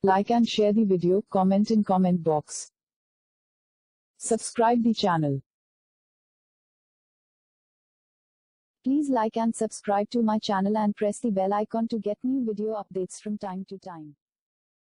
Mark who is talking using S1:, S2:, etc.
S1: Like and share the video, comment in comment box. Subscribe the channel. Please like and subscribe to my channel and press the bell icon to get new video updates from time to time.